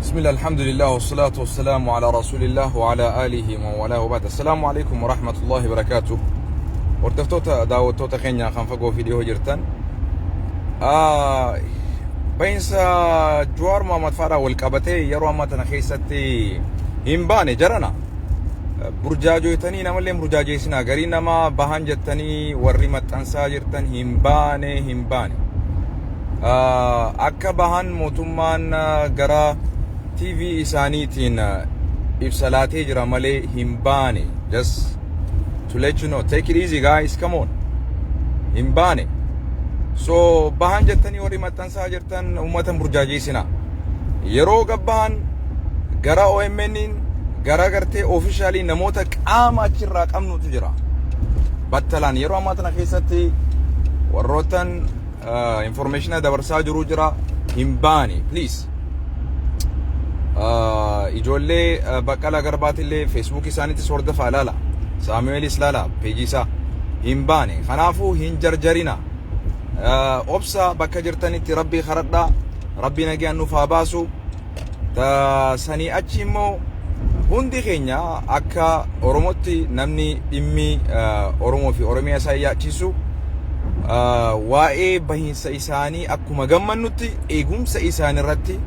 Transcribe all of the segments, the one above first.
بسم الله الحمد لله والصلاة والسلام على رسول الله وعلى آله ومن والاه وبعد. السلام عليكم ورحمة الله وبركاته. وردفتوتا داوتوتا خينيا خنفقو فيديو جرتن بينسا جوار ما مدفارا والقبتي يروا ما تنخيستي همباني جرنا برجاجو يتني نمالي برجاجو يسنا غرينا ما بهان جتني ورمت أنسا جرتن همباني akka bahan mootummaan gara TV isaaniitiin ibsalatee jira malee hin baane. Just to let you know, take it easy guys, come on. Hin baane. So bahan jettanii warri maxxansaa jirtan ummatan burjaajeessina. Yeroo gabbahan gara OMN'n gara gartee officially namoota qaama achirraa qabnutu jira. Battalaan yeroo ammaa tana keessatti warrootan information dabarsaa jiru jira hin baane. Please ijoollee Baqqalaa Garbaatillee Facebook isaaniitti hordofaa ilaala. Saamu'eelis ilaala peejii isaa. Hin baane. Kanaafuu hin jarjarina. Obsa bakka jirtanitti rabbii kadhadhaa. Rabbii nagaan nuuf haa baasu. Sanii achi immoo hundi keenya akka Oromootti namni dhimmi Oromoo fi Oromiyaa isaa yaachisu waa'ee bahiinsa isaanii akkuma gammannutti eegumsa isaanii irratti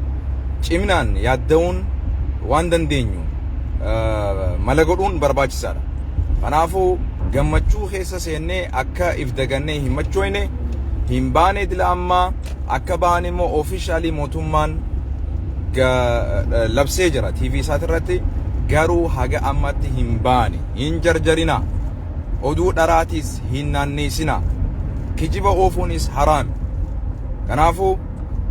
cimnaan yaadda'uun waan dandeenyu mala godhuun barbaachisaadha. Kanaafuu gammachuu keessa seennee akka if dagannee hin machoine hin baane dila ammaa akka bahan immoo officially mootummaan labsee jira TV isaati irratti. Garuu haga ammatti hin baane. Hin jarjarina. Oduu dharaatis hin naanneessina. Kijiba oofuunis haraam. Kanaafuu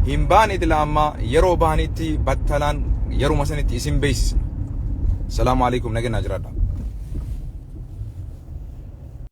hin baane dila amma yeroo bahanitti battalaan yeroo masanitti isin beeksisna. Salaamu alaikum, nagaan jiraadha.